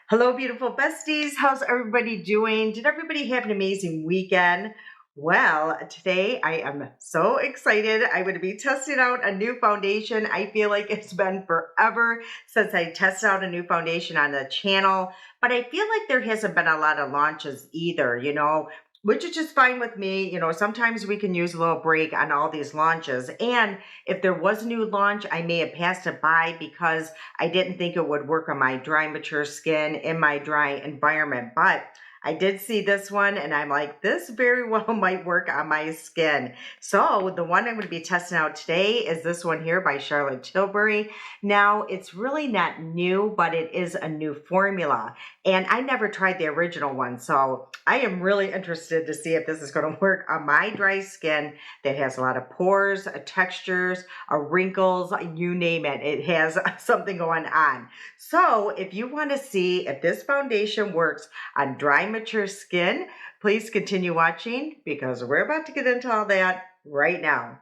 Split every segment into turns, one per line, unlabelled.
Hello, beautiful besties. How's everybody doing? Did everybody have an amazing weekend? Well, today I am so excited. I'm going to be testing out a new foundation. I feel like it's been forever since I tested out a new foundation on the channel, but I feel like there hasn't been a lot of launches either, which is just fine with me. Sometimes we can use a little break on all these launches. And if there was a new launch, I may have passed it by because I didn't think it would work on my dry, mature skin in my dry environment. But I did see this one and I'm like, this very well might work on my skin. So the one I'm going to be testing out today is this one here by Charlotte Tilbury. Now, it's really not new, but it is a new formula. And I never tried the original one. So I am really interested to see if this is going to work on my dry skin that has a lot of pores, textures, wrinkles, you name it. It has something going on. So if you want to see if this foundation works on dry, mature skin, please continue watching because we're about to get into all that right now.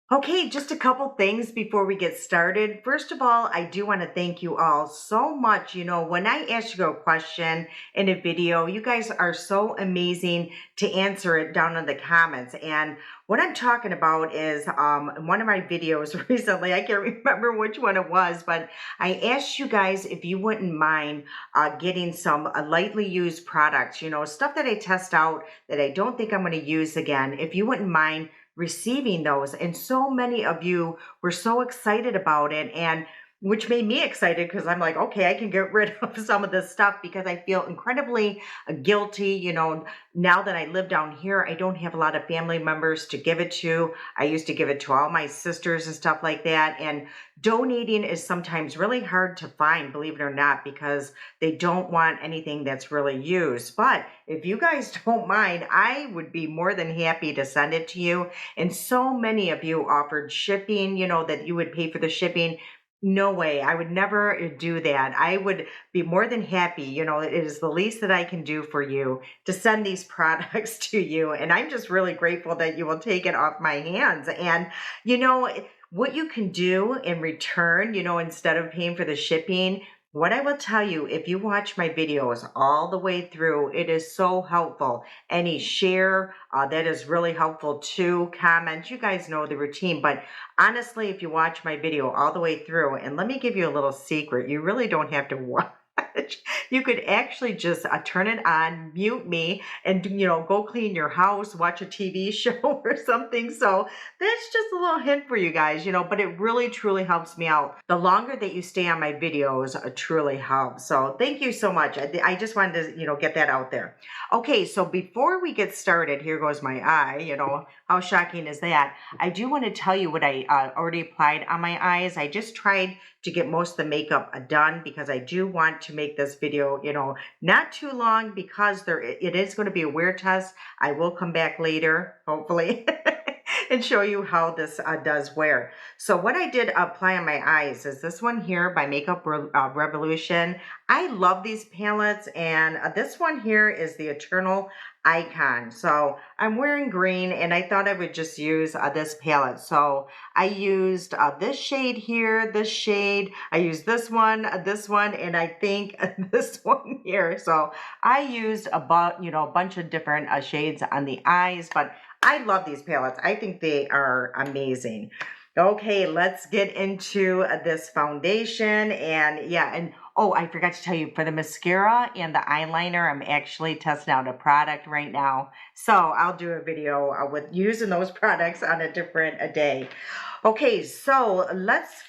Okay, just a couple things before we get started. First of all, I do want to thank you all so much. When I ask you a question in a video, you guys are so amazing to answer it down in the comments. And what I'm talking about is in one of my videos recently, I can't remember which one it was, but I asked you guys if you wouldn't mind getting some lightly used products, stuff that I test out that I don't think I'm going to use again. If you wouldn't mind receiving those. And so many of you were so excited about it, and which made me excited because I'm like, okay, I can get rid of some of this stuff because I feel incredibly guilty. Now that I live down here, I don't have a lot of family members to give it to. I used to give it to all my sisters and stuff like that. And donating is sometimes really hard to find, believe it or not, because they don't want anything that's really used. But if you guys don't mind, I would be more than happy to send it to you. And so many of you offered shipping, that you would pay for the shipping. No way. I would never do that. I would be more than happy. It is the least that I can do for you to send these products to you. And I'm just really grateful that you will take it off my hands. And, what you can do in return, instead of paying for the shipping, what I will tell you, if you watch my videos all the way through, it is so helpful. Any share, that is really helpful too. Comment, you guys know the routine. But honestly, if you watch my video all the way through, and let me give you a little secret, you really don't have to watch. You could actually just turn it on, mute me, and go clean your house, watch a TV show or something. So that's just a little hint for you guys, but it really truly helps me out. The longer that you stay on my videos truly helps. So thank you so much. I just wanted to, get that out there. Okay, so before we get started, here goes my eye, how shocking is that? I do want to tell you what I already applied on my eyes. I just tried to get most of the makeup done because I do want to make this video, not too long because it is going to be a wear test. I will come back later, hopefully, and show you how this does wear. So what I did apply on my eyes is this one here by Makeup Revolution. I love these palettes, and this one here is the Eternal Icon. So I'm wearing green, and I thought I would just use this palette. So I used this shade here, this shade. I used this one, and I think this one here. So I used a bunch of different shades on the eyes, but I love these palettes. I think they are amazing. Okay, let's get into this foundation. And yeah, and oh, I forgot to tell you, for the mascara and the eyeliner, I'm actually testing out a product right now. So I'll do a video with using those products on a different day. Okay, so let's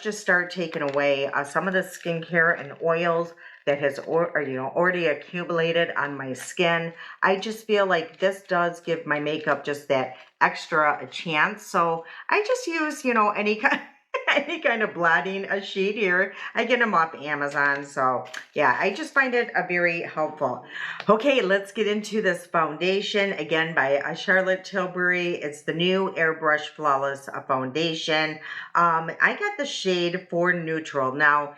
just start taking away some of the skincare and oils that has already accumulated on my skin. I just feel like this does give my makeup just that extra a chance. So I just use, any kind of blotting sheet here. I get them off Amazon. So yeah, I just find it very helpful. Okay, let's get into this foundation again by Charlotte Tilbury. It's the new Airbrush Flawless foundation. I got the shade 4 Neutral. Now,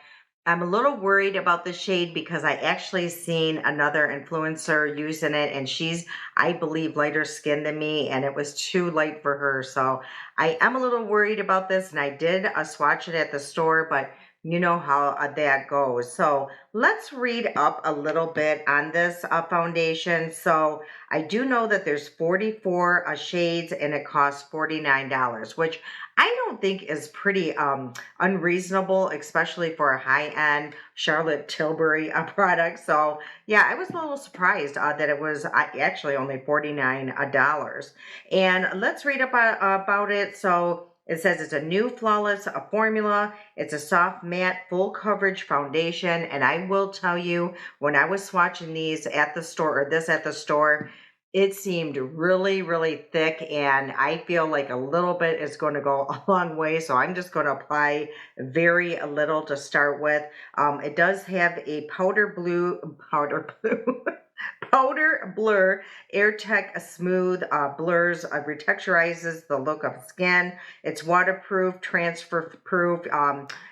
I'm a little worried about the shade because I actually seen another influencer using it, and she's, I believe, lighter skinned than me, and it was too light for her. So I am a little worried about this, and I did swatch it at the store, but you know how that goes. So let's read up a little bit on this foundation. So I do know that there's 44 shades, and it costs $49, which I don't think is pretty unreasonable, especially for a high-end Charlotte Tilbury product. So yeah, I was a little surprised that it was actually only $49. And let's read about it. So it says it's a new flawless formula. It's a soft matte full coverage foundation. And I will tell you, when I was swatching these at the store, or this at the store, it seemed really, really thick, and I feel like a little bit is going to go a long way. So I'm just going to apply very little to start with. It does have a powder blue, powder blur, air tech smooth blurs, retexturizes the look of skin. It's waterproof, transfer proof,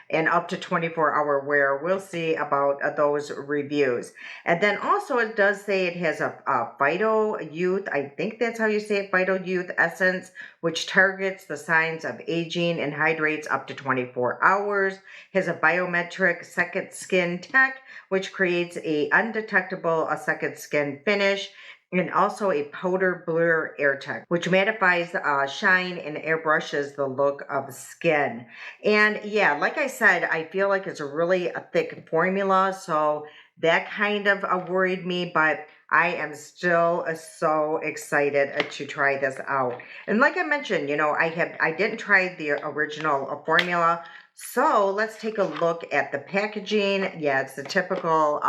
and up to 24-hour wear. We'll see about those reviews. And then also it does say it has a Phyto Youth, I think that's how you say it, Phyto Youth Essence, which targets the signs of aging and hydrates up to 24 hours. Has a biometric second skin tech, which creates a undetectable second skin finish, and also a powder blur air tech, which mattifies shine and airbrushes the look of skin. And yeah, like I said, I feel like it's a really thick formula, so that kind of worried me, but I am still so excited to try this out. And like I mentioned, you know, I didn't try the original formula, so let's take a look at the packaging. Yeah, it's the typical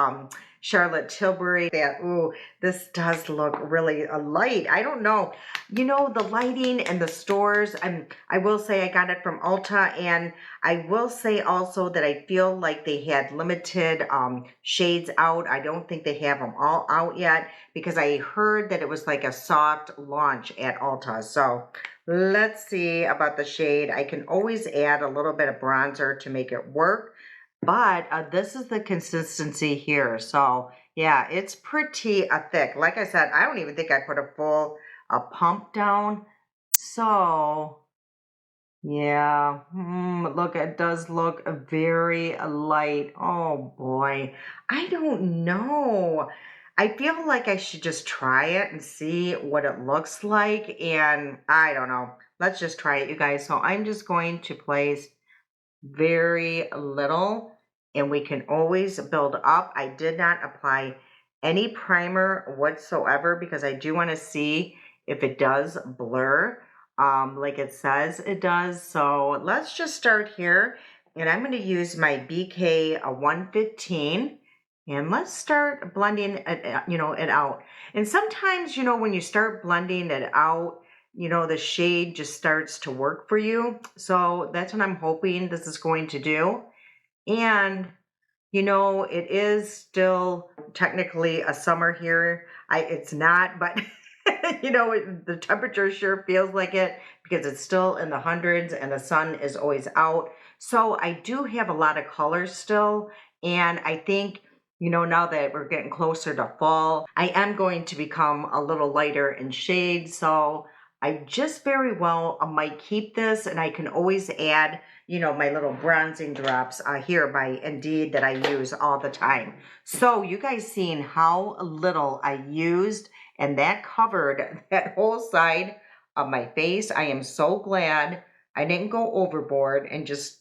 Charlotte Tilbury. That, ooh, this does look really light. I don't know. You know, the lighting in the stores, I will say I got it from Ulta, and I will say also that I feel like they had limited shades out. I don't think they have them all out yet, because I heard that it was like a soft launch at Ulta. So let's see about the shade. I can always add a little bit of bronzer to make it work, but this is the consistency here. So yeah, it's pretty thick. Like I said, I don't even think I put a full pump down. So yeah, look, it does look very light. Oh boy, I don't know. I feel like I should just try it and see what it looks like. And I don't know. Let's just try it, you guys. So I'm just going to place very little, and we can always build up. I did not apply any primer whatsoever because I do want to see if it does blur like it says it does. So let's just start here, and I'm going to use my BK 115, and let's start blending it, it out. And sometimes, when you start blending it out, the shade just starts to work for you. So that's what I'm hoping this is going to do. And, it is still technically a summer here. It's not, but, the temperature sure feels like it because it's still in the hundreds and the sun is always out. So I do have a lot of colors still. And I think, now that we're getting closer to fall, I am going to become a little lighter in shade. So I just very well might keep this, and I can always add, my little bronzing drops here by Indeed that I use all the time. So you guys seen how little I used, and that covered that whole side of my face. I am so glad I didn't go overboard and just,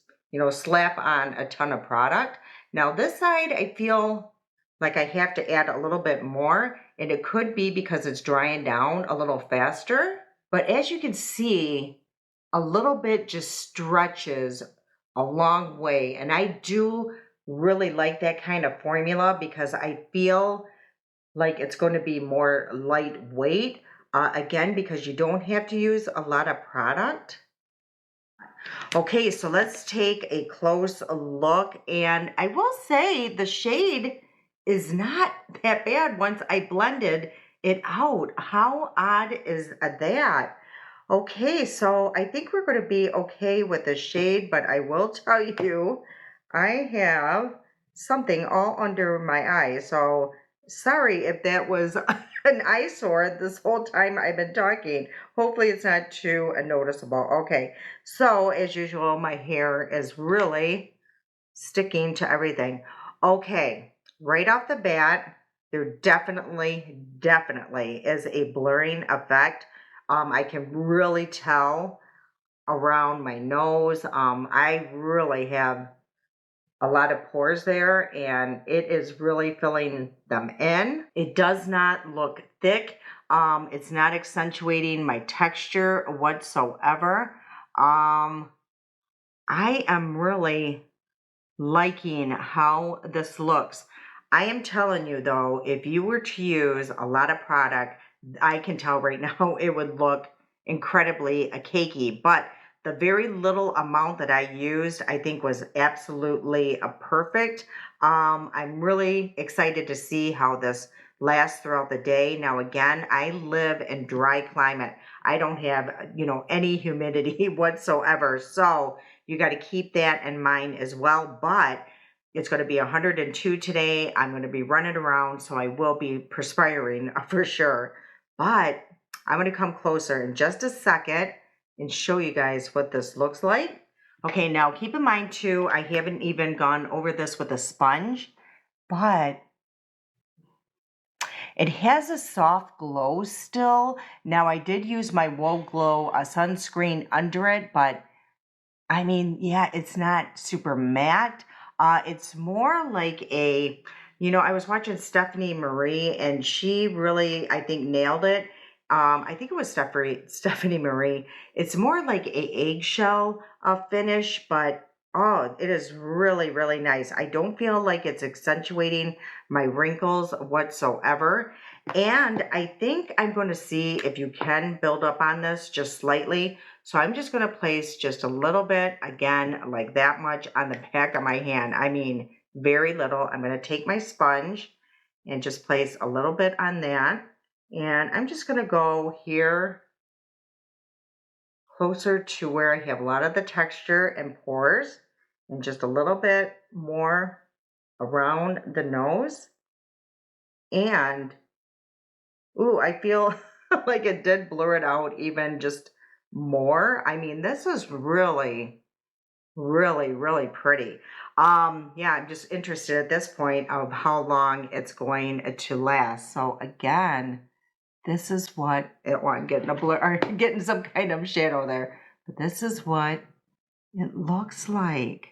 slap on a ton of product. Now this side, I feel like I have to add a little bit more, and it could be because it's drying down a little faster. But as you can see, a little bit just stretches a long way. And I do really like that kind of formula because I feel like it's going to be more lightweight. Again, because you don't have to use a lot of product. Okay, so let's take a close look. And I will say the shade is not that bad once I blended it out. How odd is that? Okay, so I think we're going to be okay with the shade, but I will tell you, I have something all under my eye. So sorry if that was an eyesore this whole time I've been talking. Hopefully it's not too noticeable. Okay, so as usual, my hair is really sticking to everything. Okay, right off the bat, there definitely is a blurring effect. I can really tell around my nose. I really have a lot of pores there and it is really filling them in. It does not look thick. It's not accentuating my texture whatsoever. I am really liking how this looks. I am telling you though, if you were to use a lot of product, I can tell right now it would look incredibly cakey, but the very little amount that I used, I think was absolutely perfect. I'm really excited to see how this lasts throughout the day. Now, again, I live in dry climate. I don't have, any humidity whatsoever. So you got to keep that in mind as well. But it's going to be 102 today. I'm going to be running around, so I will be perspiring for sure. But I'm going to come closer in just a second and show you guys what this looks like. Okay, now keep in mind too, I haven't even gone over this with a sponge, but it has a soft glow still. Now I did use my Woe Glow sunscreen under it, but I mean, yeah, it's not super matte. It's more like I was watching Stephanie Marie and she really, I think, nailed it. I think it was Stephanie Marie. It's more like a eggshell finish, but oh, it is really, really nice. I don't feel like it's accentuating my wrinkles whatsoever. And I think I'm going to see if you can build up on this just slightly. So I'm just going to place just a little bit, again, like that much on the back of my hand. I mean, very little. I'm going to take my sponge and just place a little bit on that. And I'm just going to go here closer to where I have a lot of the texture and pores, and just a little bit more around the nose. And, ooh, I feel like it did blur it out even just more. I mean, this is really, really, really pretty. Yeah, I'm just interested at this point of how long it's going to last. So again, this is what I'm getting a blur or getting some kind of shadow there. But this is what it looks like.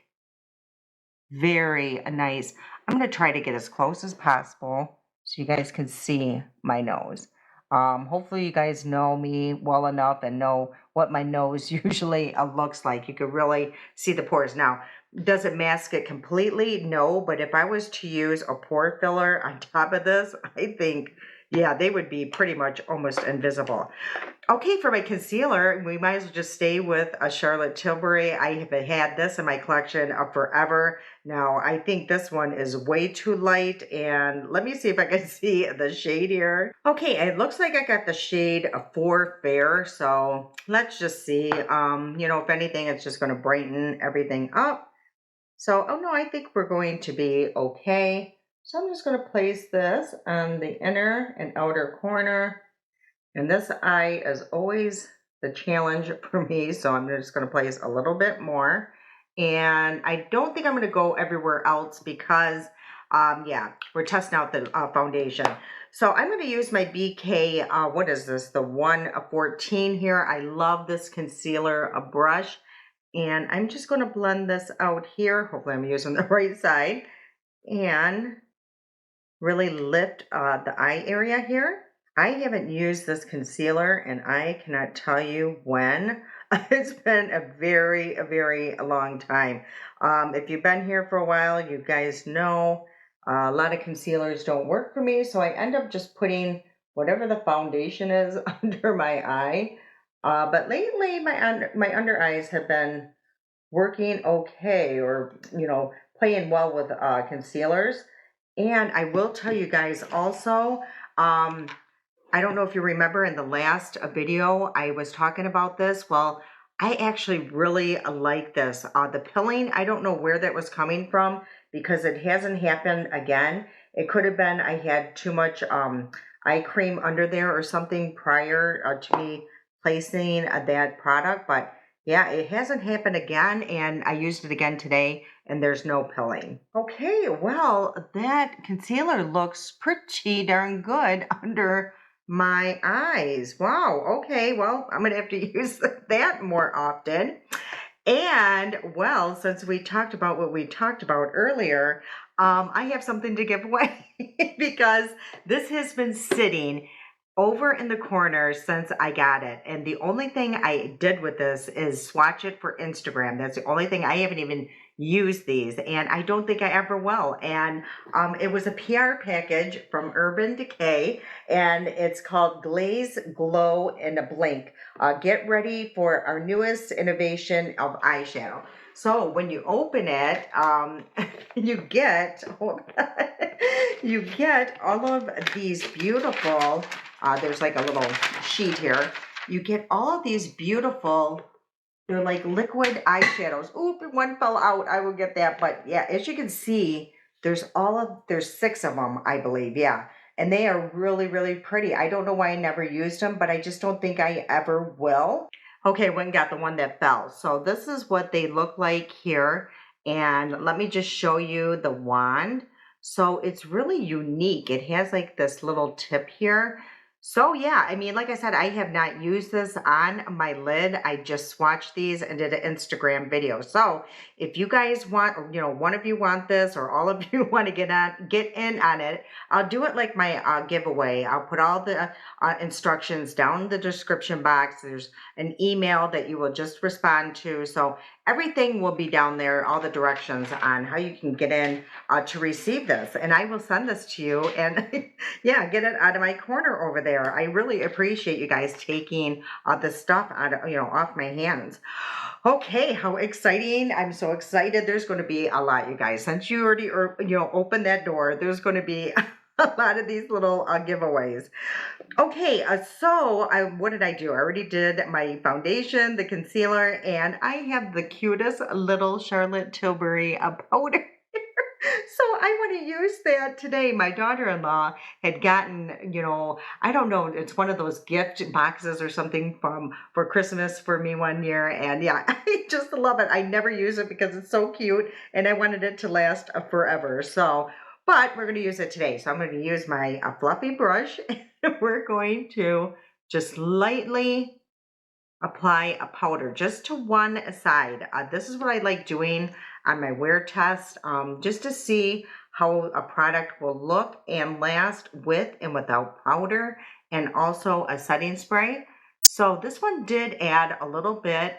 Very nice. I'm going to try to get as close as possible so you guys can see my nose. Hopefully you guys know me well enough and know what my nose usually looks like. You can really see the pores. Now, does it mask it completely? No, but if I was to use a pore filler on top of this, I think, yeah, they would be pretty much almost invisible. Okay, for my concealer, we might as well just stay with a Charlotte Tilbury. I have had this in my collection forever. Now, I think this one is way too light, and let me see if I can see the shade here. Okay, it looks like I got the shade 4 Fair, so let's just see. If anything, it's just going to brighten everything up. So, oh no, I think we're going to be okay. So I'm just going to place this on the inner and outer corner. And this eye is always the challenge for me, so I'm just going to place a little bit more. And I don't think I'm going to go everywhere else because, yeah, we're testing out the foundation. So I'm going to use my BK, what is this, the 114 here. I love this concealer brush. And I'm just going to blend this out here. Hopefully I'm using the right side. And really lift the eye area here. I haven't used this concealer and I cannot tell you when. It's been a very long time. If you've been here for a while, you guys know a lot of concealers don't work for me, so I end up just putting whatever the foundation is under my eye. But lately, my under eyes have been working okay, or playing well with concealers. And I will tell you guys also, I don't know if you remember in the last video I was talking about this. Well, I actually really like this. The pilling, I don't know where that was coming from because it hasn't happened again. It could have been I had too much eye cream under there or something prior to me placing that product. But yeah, it hasn't happened again. And I used it again today and there's no pilling. Okay, well, that concealer looks pretty darn good under my eyes. Wow. Okay. Well, I'm going to have to use that more often. And well, since we talked about what we talked about earlier, I have something to give away because this has been sitting over in the corner since I got it. And the only thing I did with this is swatch it for Instagram. That's the only thing. I haven't even used these, and I don't think I ever will. And it was a PR package from Urban Decay, and it's called Glaze Glow in a Blink. Get ready for our newest innovation of eyeshadow. So when you open it, you get you get all of these beautiful. There's like a little sheet here. You get all of these beautiful. They're like liquid eyeshadows. Oop, one fell out. I will get that. But yeah, as you can see, there's 6 of them, I believe. Yeah. And they are really, really pretty. I don't know why I never used them, but I just don't think I ever will. Okay, went and got the one that fell. So this is what they look like here. And let me just show you the wand. So it's really unique. It has like this little tip here. So yeah, I mean, like I said, I have not used this on my lid. I just swatched these and did an Instagram video. So if you guys want, or, one of you want this, or all of you want to get in on it, I'll do it like my giveaway. I'll put all the instructions down in the description box. There's an email that you will just respond to. So everything will be down there, all the directions on how you can get in to receive this. And I will send this to you and yeah, get it out of my corner over there. I really appreciate you guys taking the stuff out of, off my hands. Okay, how exciting. I'm so excited. There's going to be a lot, you guys. Since you already, opened that door, there's going to be a lot of these little giveaways. Okay, what did I do? I already did my foundation, the concealer, and I have the cutest little Charlotte Tilbury powder. So I want to use that today. My daughter-in-law had gotten, I don't know, it's one of those gift boxes or something for Christmas for me one year. And yeah, I just love it. I never use it because it's so cute and I wanted it to last forever. So, but we're going to use it today. So I'm going to use my fluffy brush and we're going to just lightly apply a powder just to one side. This is what I like doing on my wear test, just to see how a product will look and last with and without powder, and also a setting spray. So this one did add a little bit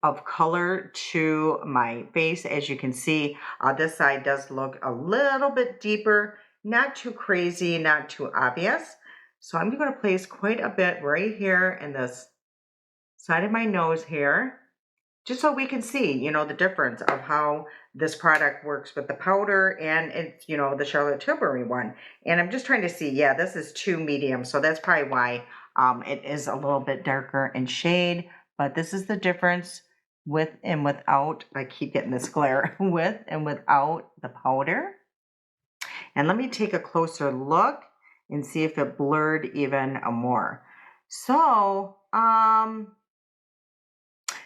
of color to my face. As you can see, this side does look a little bit deeper, not too crazy, not too obvious. So I'm going to place quite a bit right here in this side of my nose here, just so we can see, the difference of how this product works with the powder and it's, the Charlotte Tilbury one. And I'm just trying to see, yeah, this is too medium. So that's probably why it is a little bit darker in shade, but this is the difference with and without. I keep getting this glare with and without the powder. And let me take a closer look and see if it blurred even more. So,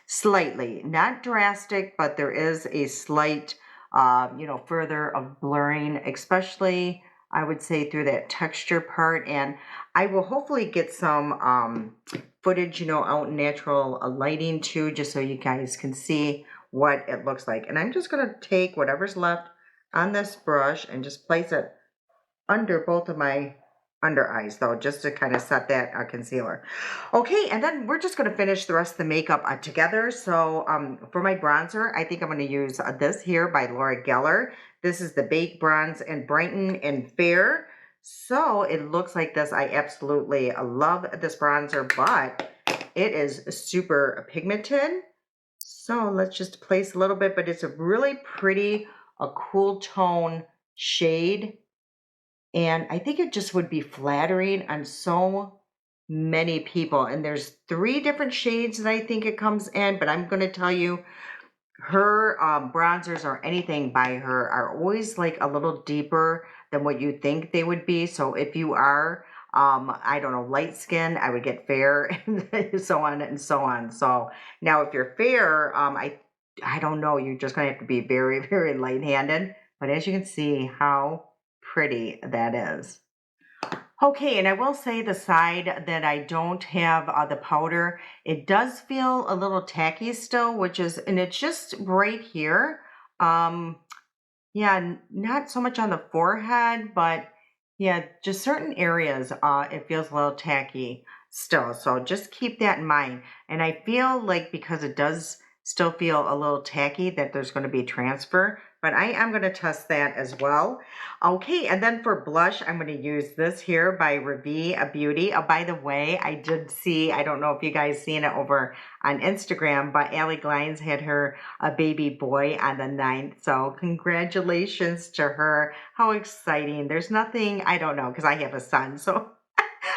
slightly, not drastic, but there is a slight, further of blurring, especially I would say through that texture part. And I will hopefully get some footage, out in natural lighting too, just so you guys can see what it looks like. And I'm just going to take whatever's left on this brush and just place it under both of my under eyes though, just to kind of set that concealer. Okay, and then we're just going to finish the rest of the makeup together. So for my bronzer, I think I'm going to use this here by Laura Geller. This is the Bake Bronze and Brighten and Fair. So it looks like this. I absolutely love this bronzer, but it is super pigmented. So let's just place a little bit, but it's a really pretty, a cool tone shade. And I think it just would be flattering on so many people. And there's 3 different shades that I think it comes in, but I'm going to tell you her bronzers or anything by her are always like a little deeper than what you think they would be. So if you are, I don't know, light skin, I would get fair and so on and so on. So now if you're fair, I don't know, you're just going to have to be very, very light handed. But as you can see, how pretty that is. Okay, and I will say the side that I don't have the powder, it does feel a little tacky still, which is, and it's just right here. Um, yeah, not so much on the forehead, but yeah, just certain areas, it feels a little tacky still. So just keep that in mind. And I feel like because it does still feel a little tacky that there's going to be transfer, but I am going to test that as well. Okay, and then for blush, I'm going to use this here by Revi Beauty. By the way, I did see, I don't know if you guys seen it over on Instagram, but Allie Glines had her a baby boy on the 9th. So congratulations to her. How exciting. There's nothing, I don't know, because I have a son. So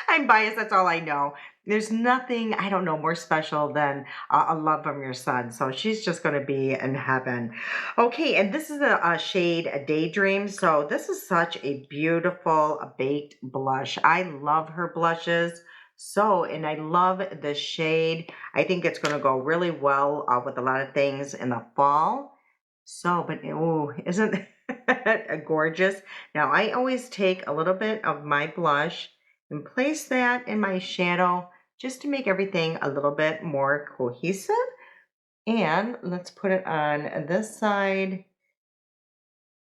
I'm biased. That's all I know. There's nothing, I don't know, more special than a love from your son. So she's just going to be in heaven. Okay, and this is a shade a Daydream. So this is such a beautiful baked blush. I love her blushes. So, and I love the shade. I think it's going to go really well with a lot of things in the fall. So, but oh, isn't it gorgeous? Now, I always take a little bit of my blush and place that in my shadow just to make everything a little bit more cohesive. And let's put it on this side.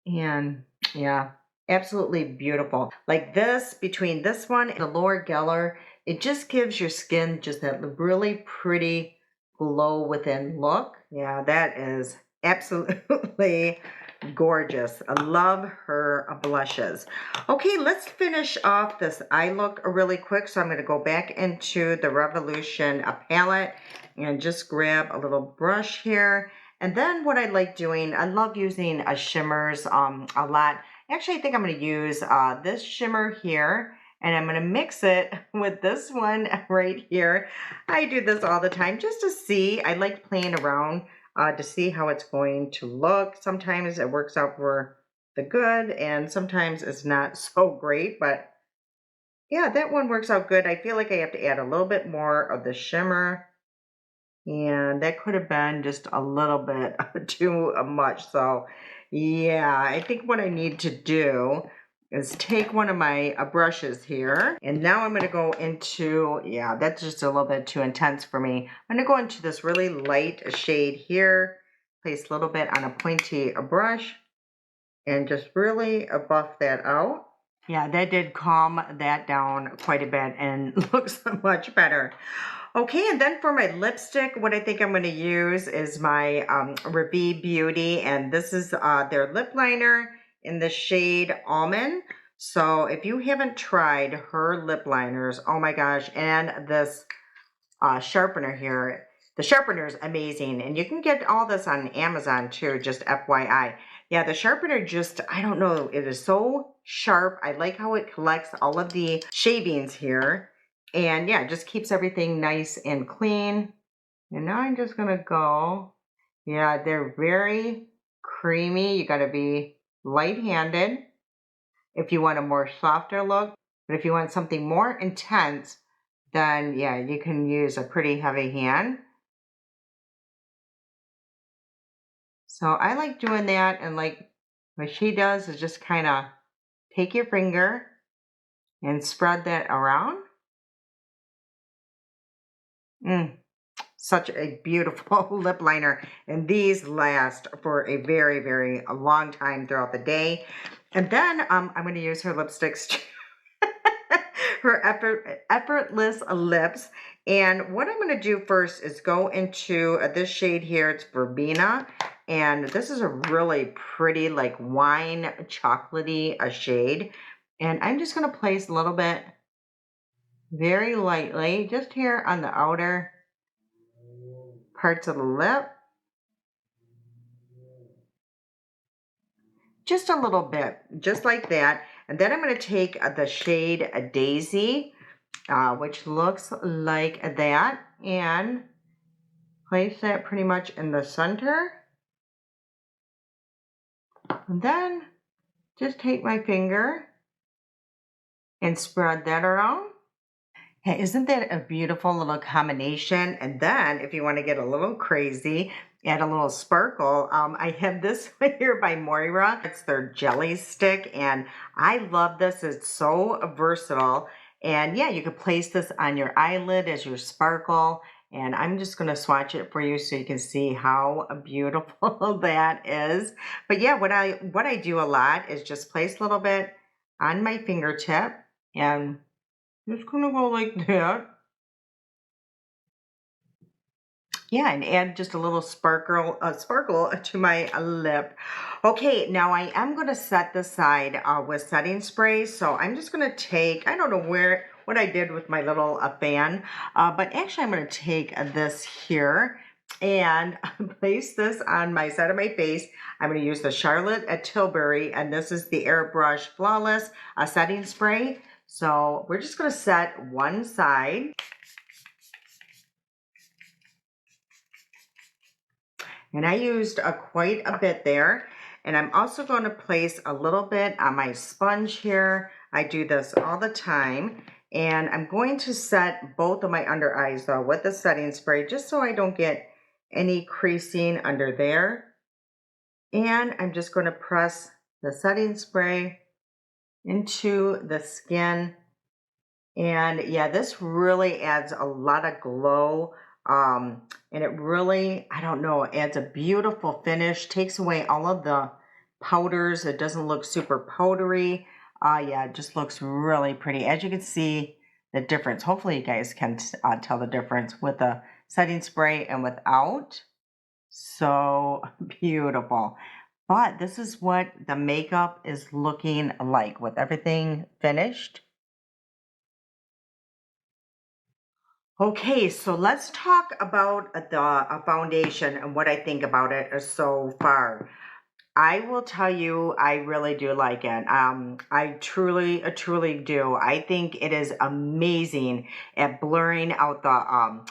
And yeah, absolutely beautiful. Like this, between this one and the Laura Geller, it just gives your skin just that really pretty glow within look. Yeah, that is absolutely gorgeous. I love her blushes. Okay, let's finish off this eye look really quick. So I'm going to go back into the Revolution palette and just grab a little brush here. And then what I like doing, I love using shimmers a lot. Actually, I think I'm going to use this shimmer here. And I'm going to mix it with this one right here. I do this all the time just to see. I like playing around to see how it's going to look. Sometimes it works out for the good and sometimes it's not so great, but yeah, that one works out good. I feel like I have to add a little bit more of the shimmer, and that could have been just a little bit too much. So yeah, I think what I need to do is take one of my brushes here, and now I'm going to go into, yeah, that's just a little bit too intense for me. I'm going to go into this really light shade here, place a little bit on a pointy brush, and just really buff that out. Yeah, that did calm that down quite a bit and looks much better. Okay, and then for my lipstick, what I think I'm going to use is my Revi Beauty, and this is their lip liner in the shade Almond. So if you haven't tried her lip liners, oh my gosh, and this sharpener here, the sharpener is amazing, and you can get all this on Amazon too, just FYI. Yeah, the sharpener just, I don't know, it is so sharp. I like how it collects all of the shavings here. And yeah, it just keeps everything nice and clean. And now I'm just gonna go. Yeah, they're very creamy. You gotta be light-handed if you want a more softer look. But if you want something more intense, then yeah, you can use a pretty heavy hand. So I like doing that, and like what she does is just kind of take your finger and spread that around. Such a beautiful lip liner, and these last for a very, very long time throughout the day. And then I'm going to use her lipsticks, her effortless lips. And what I'm going to do first is go into this shade here. It's Verbena, and this is a really pretty, like wine chocolatey shade. And I'm just going to place a little bit, very lightly, just here on the outer parts of the lip. Just a little bit, just like that. And then I'm going to take the shade Daisy, which looks like that, and place that pretty much in the center. And then just take my finger and spread that around. Hey, isn't that a beautiful little combination? And then if you want to get a little crazy, add a little sparkle. I have this one here by Moira. It's their jelly stick, and I love this. It's so versatile. And yeah, you could place this on your eyelid as your sparkle. And I'm just going to swatch it for you so you can see how beautiful that is. But yeah, what I do a lot is just place a little bit on my fingertip, and just gonna go like that. Yeah, and add just a little sparkle to my lip. Okay, now I am gonna set this side with setting spray. So I'm just gonna take, I don't know what I did with my little fan, but actually I'm gonna take this here and place this on my side of my face. I'm gonna use the Charlotte Tilbury, and this is the Airbrush Flawless setting spray. So we're just gonna set one side. And I used quite a bit there. And I'm also going to place a little bit on my sponge here. I do this all the time. And I'm going to set both of my under eyes though with the setting spray, just so I don't get any creasing under there. And I'm just going to press the setting spray into the skin. And yeah, this really adds a lot of glow. And it really, I don't know, adds a beautiful finish, takes away all of the powders. It doesn't look super powdery. Yeah, it just looks really pretty. As you can see the difference, hopefully you guys can tell the difference with the setting spray and without. So beautiful. But this is what the makeup is looking like with everything finished. Okay, so let's talk about the foundation and what I think about it so far. I will tell you, I really do like it. I truly do. I think it is amazing at blurring out the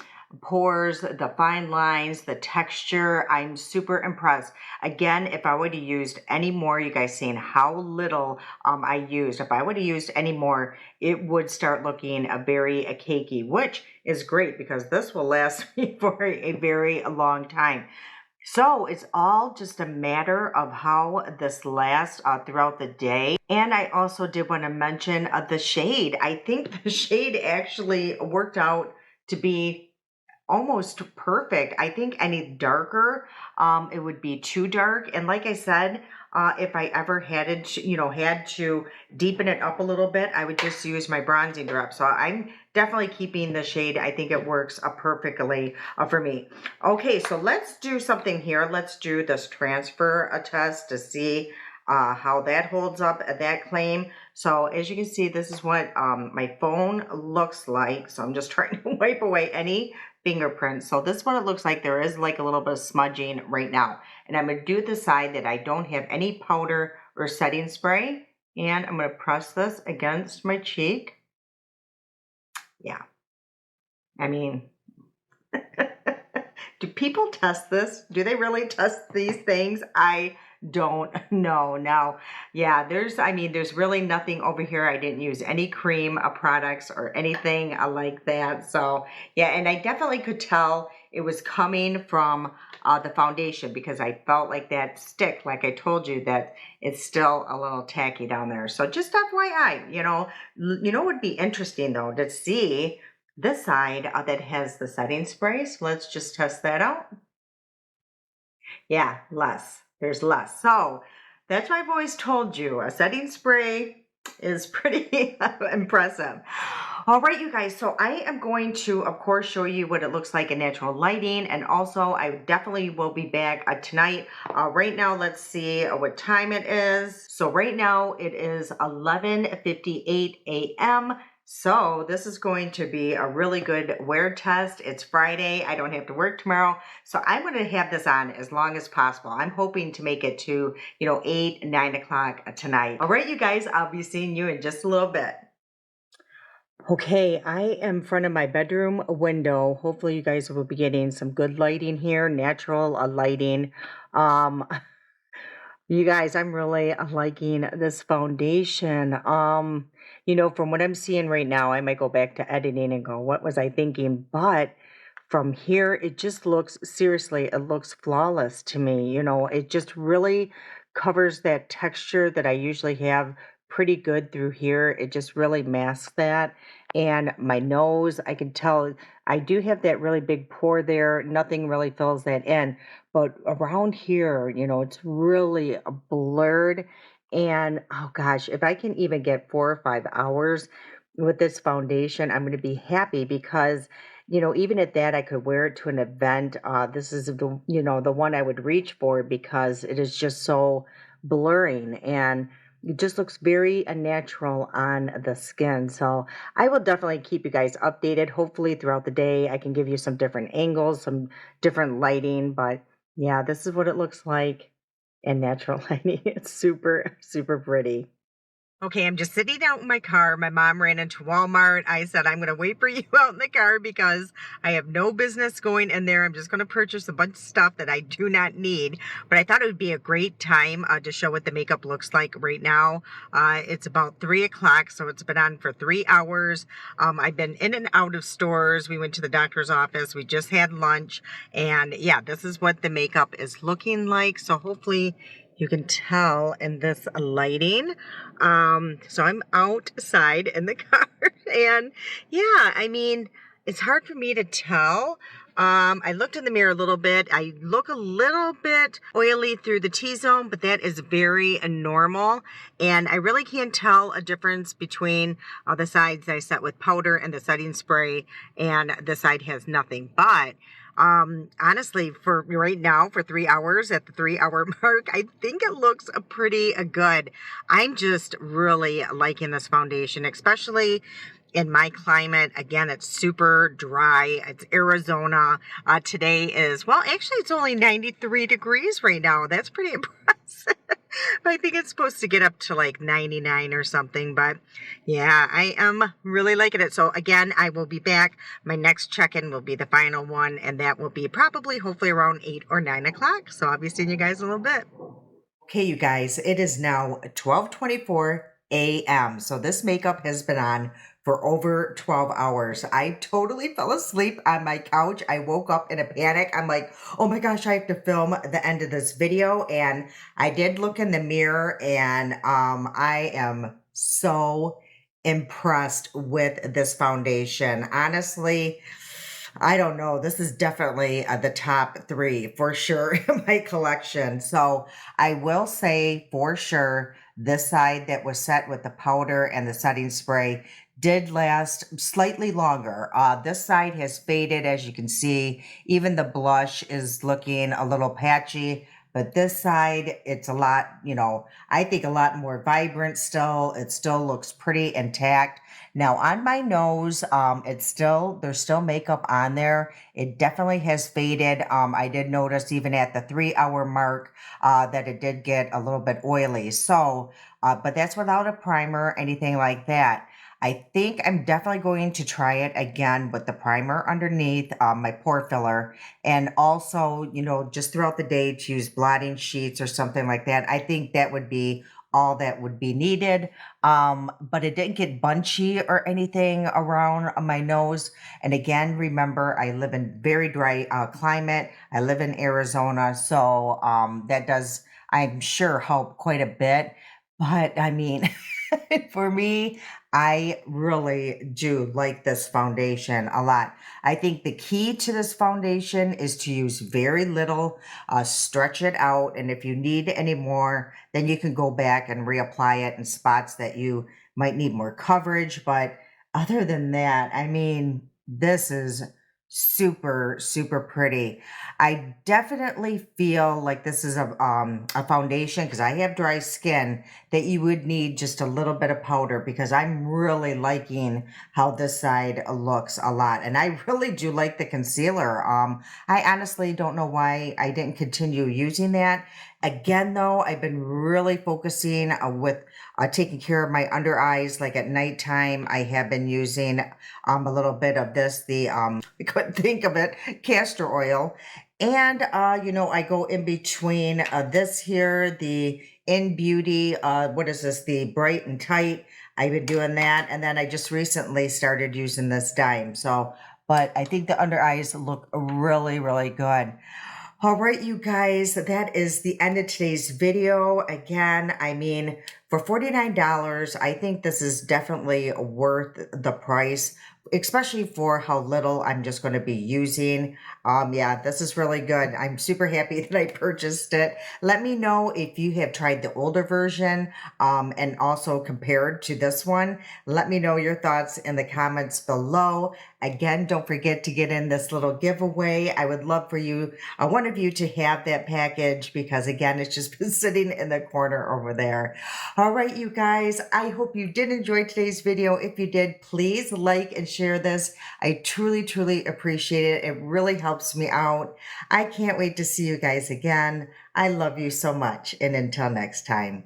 pores, the fine lines, the texture. I'm super impressed. Again, if I would have used any more, you guys seen how little I used. If I would have used any more, it would start looking very cakey, which is great because this will last me for a very long time. So it's all just a matter of how this lasts throughout the day. And I also did want to mention the shade. I think the shade actually worked out to be almost perfect. I think any darker, it would be too dark. And like I said, if I ever had to deepen it up a little bit, I would just use my bronzing drop. So I'm definitely keeping the shade. I think it works perfectly for me. Okay, so let's do something here. Let's do this transfer test to see how that holds up at that claim. So as you can see, this is what my phone looks like. So I'm just trying to wipe away any fingerprints. So this is what it looks like. There is like a little bit of smudging right now. And I'm going to do the side that I don't have any powder or setting spray. And I'm going to press this against my cheek. Yeah. I mean, do people test this? Do they really test these things? I don't know. Now, yeah, there's really nothing over here. I didn't use any cream products or anything like that. So yeah, and I definitely could tell it was coming from the foundation because I felt like that stick, like I told you, that it's still a little tacky down there. So just FYI, what would be interesting though to see this side that has the setting spray. So let's just test that out. Yeah, less. There's less. So that's why I've always told you a setting spray is pretty impressive. All right, you guys. So I am going to, of course, show you what it looks like in natural lighting. And also, I definitely will be back tonight. Right now, let's see what time it is. So right now, it is 11:58 a.m. So this is going to be a really good wear test. It's Friday. I don't have to work tomorrow. So I'm going to have this on as long as possible. I'm hoping to make it to, 8, 9 o'clock tonight. All right, you guys, I'll be seeing you in just a little bit. Okay, I am in front of my bedroom window. Hopefully, you guys will be getting some good lighting here, natural lighting. Um, you guys, I'm really liking this foundation. From what I'm seeing right now, I might go back to editing and go, what was I thinking? But from here, it just looks, seriously, it looks flawless to me. It just really covers that texture that I usually have pretty good through here. It just really masks that. And my nose, I can tell I do have that really big pore there. Nothing really fills that in. But around here, it's really blurred. And oh gosh, if I can even get 4 or 5 hours with this foundation, I'm going to be happy because even at that, I could wear it to an event. This is the one I would reach for because it is just so blurring and it just looks very natural on the skin. So I will definitely keep you guys updated. Hopefully throughout the day, I can give you some different angles, some different lighting. But yeah, this is what it looks like in natural lighting. It's super, super pretty. Okay, I'm just sitting out in my car. My mom ran into Walmart. I said, I'm going to wait for you out in the car because I have no business going in there. I'm just going to purchase a bunch of stuff that I do not need. But I thought it would be a great time to show what the makeup looks like right now. It's about 3 o'clock, so it's been on for 3 hours. I've been in and out of stores. We went to the doctor's office. We just had lunch. And yeah, this is what the makeup is looking like. So hopefully you can tell in this lighting. So I'm outside in the car and yeah, I mean, it's hard for me to tell. I looked in the mirror a little bit. I look a little bit oily through the T-zone, but that is very normal. And I really can't tell a difference between the sides I set with powder and the setting spray, and the side has nothing. But honestly, for right now, for 3 hours at the 3 hour mark, I think it looks pretty good. I'm just really liking this foundation, especially in my climate. Again, it's super dry. It's Arizona. Today is, well, actually, it's only 93 degrees right now. That's pretty impressive. I think it's supposed to get up to like 99 or something, but yeah, I am really liking it. So again, I will be back. My next check-in will be the final one, and that will be probably hopefully around 8 or 9 o'clock. So I'll be seeing you guys in a little bit. Okay, you guys, it is now 12:24 a.m. So this makeup has been on for over 12 hours. I totally fell asleep on my couch. I woke up in a panic. I'm like, oh my gosh, I have to film the end of this video. And I did look in the mirror and I am so impressed with this foundation. Honestly, I don't know. This is definitely the top three for sure in my collection. So I will say for sure, this side that was set with the powder and the setting spray did last slightly longer. This side has faded, as you can see. Even the blush is looking a little patchy. But this side, it's a lot, I think a lot more vibrant still. It still looks pretty intact. Now on my nose, there's still makeup on there. It definitely has faded. I did notice even at the 3 hour mark, that it did get a little bit oily. So, but that's without a primer, anything like that. I think I'm definitely going to try it again with the primer underneath, my pore filler, and also, just throughout the day to use blotting sheets or something like that. I think that would be all that would be needed. But it didn't get bunchy or anything around my nose. And again, remember, I live in very dry climate. I live in Arizona, so that does, I'm sure, help quite a bit. But I mean, for me, I really do like this foundation a lot. I think the key to this foundation is to use very little, stretch it out. And if you need any more, then you can go back and reapply it in spots that you might need more coverage. But other than that, I mean, this is super, super pretty. I definitely feel like this is a foundation because I have dry skin that you would need just a little bit of powder because I'm really liking how this side looks a lot. And I really do like the concealer. I honestly don't know why I didn't continue using that. Again, though, I've been really focusing with taking care of my under eyes. Like at nighttime, I have been using a little bit of this, I couldn't think of it, castor oil. And, I go in between this here, the In Beauty, what is this, the Bright and Tight. I've been doing that. And then I just recently started using this Dime. So, but I think the under eyes look really, really good. All right, you guys, that is the end of today's video. Again, I mean, for $49, I think this is definitely worth the price, especially for how little I'm just going to be using. Yeah, this is really good. I'm super happy that I purchased it. Let me know if you have tried the older version, and also compared to this one. Let me know your thoughts in the comments below. Again, don't forget to get in this little giveaway. I would love for you, one of you, to have that package because, again, it's just been sitting in the corner over there. All right, you guys, I hope you did enjoy today's video. If you did, please like and share this. I truly, truly appreciate it. It really helps me out. I can't wait to see you guys again. I love you so much. And until next time.